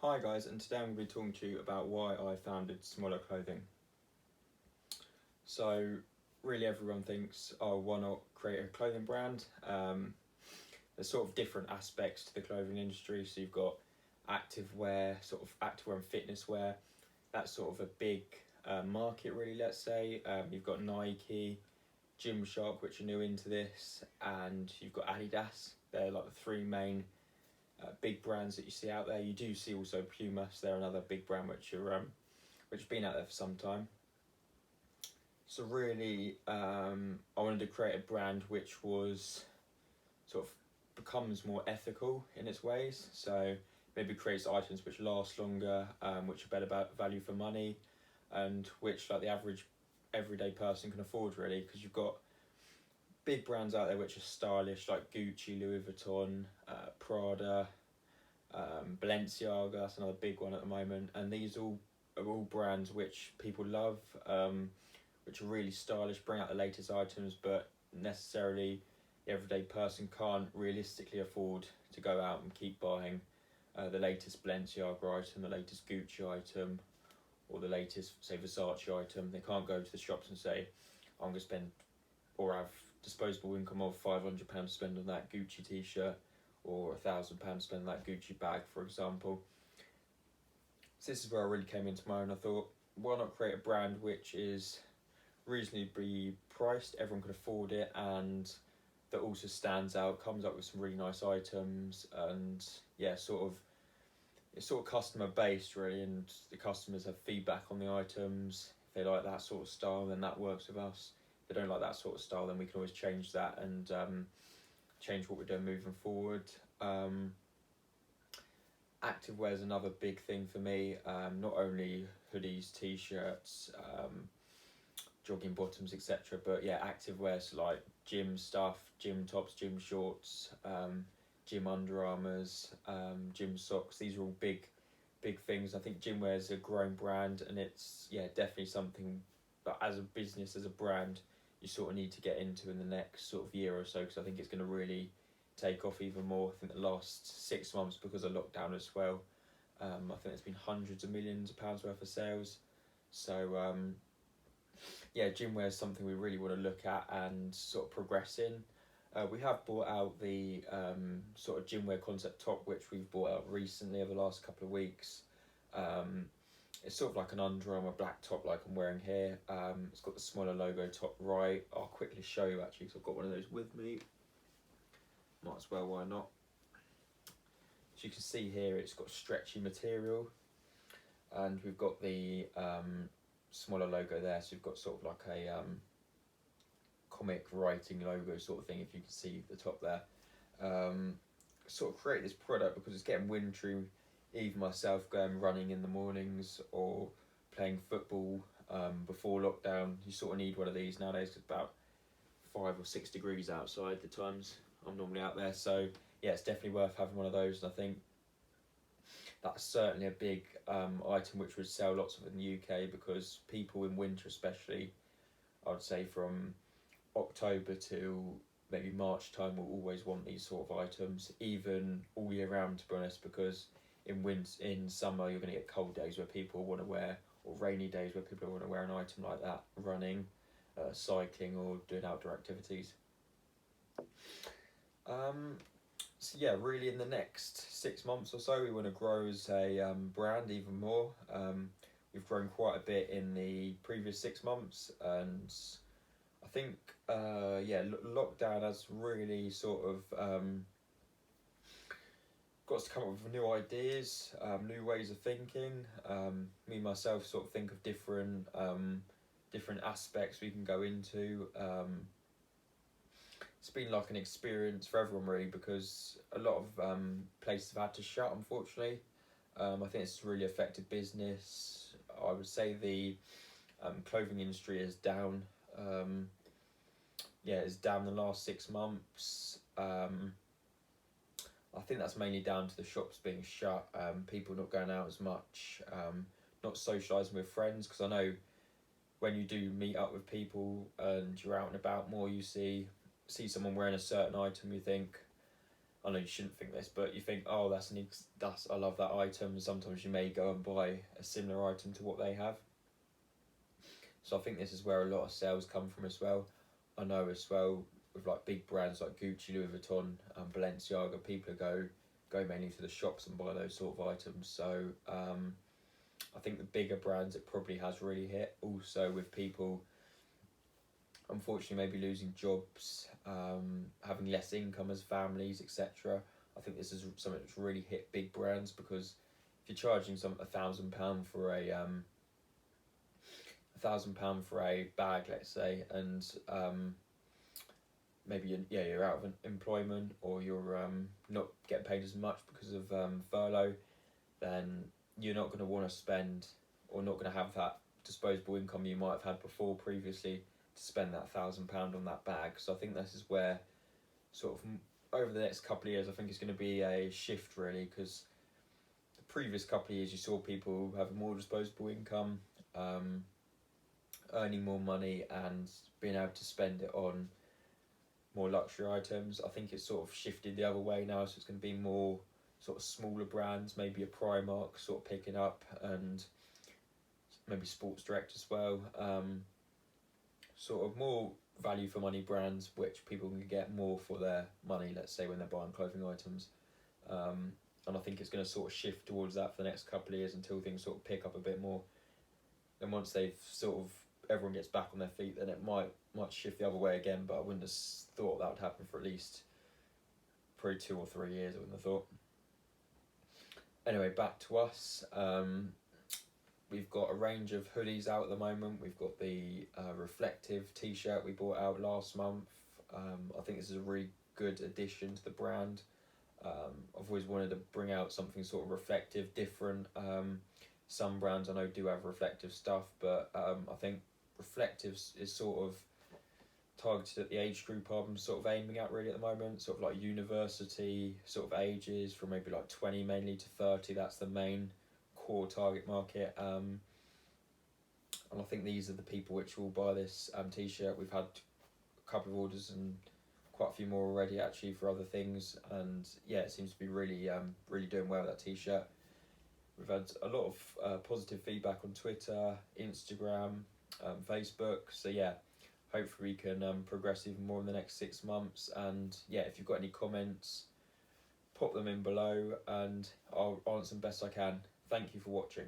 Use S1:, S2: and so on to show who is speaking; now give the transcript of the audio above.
S1: Hi guys, and today I'm going to be talking to you about why I founded SMALLO clothing. So really everyone thinks, oh, why not create a clothing brand? There's sort of different aspects to the clothing industry. So you've got activewear, sort of activewear and fitness wear. That's sort of a big market really, let's say. You've got Nike, Gymshark, which are new into this, and you've got Adidas. They're like the three main big brands that you see out there. You do see also Puma, so they're another big brand which has been out there for some time. So really, I wanted to create a brand which was sort of becomes more ethical in its ways. So maybe creates items which last longer, which are better value for money, and which like the average everyday person can afford really, because you've got big brands out there which are stylish like Gucci, Louis Vuitton, Prada, Balenciaga. That's another big one at the moment, and these are all brands which people love, which are really stylish, bring out the latest items, but necessarily the everyday person can't realistically afford to go out and keep buying the latest Balenciaga item, the latest Gucci item, or the latest, say, Versace item. They can't go to the shops and say, I'm going to spend, or have disposable income of £500 to spend on that Gucci t-shirt, or £1,000 to spend on that Gucci bag, for example. So this is where I really came into my own. I thought, why not create a brand which is reasonably priced, everyone can afford it, and that also stands out, comes up with some really nice items, and yeah, it's sort of customer based really, and the customers have feedback on the items. If they like that sort of style, then that works with us. If they don't like that sort of style, then we can always change that and change what we're doing moving forward. Activewear is another big thing for me, not only hoodies, t-shirts, jogging bottoms, etc. But yeah, activewear, so like gym stuff, gym tops, gym shorts, gym Under Armours, gym socks. These are all big things. I think gymwear is a growing brand, and it's definitely something that as a business, as a brand, you sort of need to get into in the next sort of year or so, because I think it's going to really take off even more. I think the last 6 months, because of lockdown as well, I think there's been hundreds of millions of pounds worth of sales. So gymwear is something we really want to look at and sort of progress in. We have brought out the sort of gymwear concept top, which we've brought out recently over the last couple of weeks. It's sort of like an Under Armour black top like I'm wearing here. It's got the SMALLO logo top right. I'll quickly show you actually, because I've got one of those with me. Might as well, why not? As you can see here, it's got stretchy material, and we've got the SMALLO logo there, so we've got sort of like a comic writing logo sort of thing, if you can see the top there. Sort of create this product because it's getting wintry. Even myself going running in the mornings or playing football before lockdown, you sort of need one of these nowadays, because it's about 5 or 6 degrees outside the times I'm normally out there. So yeah, it's definitely worth having one of those, and I think that's certainly a big item which would sell lots of in the UK, because people in winter especially, I would say from October to maybe March time, will always want these sort of items, even all year round, to be honest, because in summer you're going to get cold days where people want to wear, or rainy days where people want to wear an item like that, running, cycling, or doing outdoor activities. So yeah, really in the next 6 months or so, we want to grow as a brand even more. We've grown quite a bit in the previous 6 months, and I think lockdown has really sort of got us to come up with new ideas, new ways of thinking. Me myself sort of think of different aspects we can go into. It's been like an experience for everyone really, because a lot of places have had to shut, unfortunately. I think it's really affected business. I would say the clothing industry is down. It's down the last 6 months. I think that's mainly down to the shops being shut, people not going out as much, not socialising with friends, because I know when you do meet up with people and you're out and about more, you see someone wearing a certain item, you think, I know you shouldn't think this, but you think, oh, that's I love that item. Sometimes you may go and buy a similar item to what they have. So I think this is where a lot of sales come from as well. I know as well with like big brands like Gucci, Louis Vuitton, and Balenciaga, people go mainly to the shops and buy those sort of items. So I think the bigger brands it probably has really hit. Also with people, unfortunately, maybe losing jobs, having less income as families, etc. I think this is something that's really hit big brands, because if you're charging £1,000 for £1,000 for a bag, let's say, and maybe you're out of employment, or you're not getting paid as much because of furlough, then you're not going to want to spend, or not going to have that disposable income you might have had before previously to spend that £1,000 on that bag. So I think this is where sort of over the next couple of years, I think it's going to be a shift really, because the previous couple of years you saw people having more disposable income, earning more money and being able to spend it on more luxury items. I think it's sort of shifted the other way now, so it's going to be more sort of smaller brands, maybe a Primark sort of picking up, and maybe Sports Direct as well. Sort of more value for money brands, which people can get more for their money, let's say, when they're buying clothing items. And I think it's going to sort of shift towards that for the next couple of years until things sort of pick up a bit more. And once they've sort of, everyone gets back on their feet, then it might shift the other way again, but I wouldn't have thought that would happen for at least probably 2 or 3 years, I wouldn't have thought. Anyway, back to us. We've got a range of hoodies out at the moment. We've got the reflective t-shirt we bought out last month. I think this is a really good addition to the brand. I've always wanted to bring out something sort of reflective, different. Some brands I know do have reflective stuff, but I think reflective is sort of targeted at the age group I'm sort of aiming at really at the moment, sort of like university sort of ages, from maybe like 20 mainly to 30. That's the main core target market, and I think these are the people which will buy this t-shirt. We've had a couple of orders and quite a few more already actually for other things, and yeah, it seems to be really doing well, that t-shirt. We've had a lot of positive feedback on Twitter, Instagram, Facebook, so yeah, hopefully we can progress even more in the next 6 months. And yeah, if you've got any comments, pop them in below and I'll answer them best I can. Thank you for watching.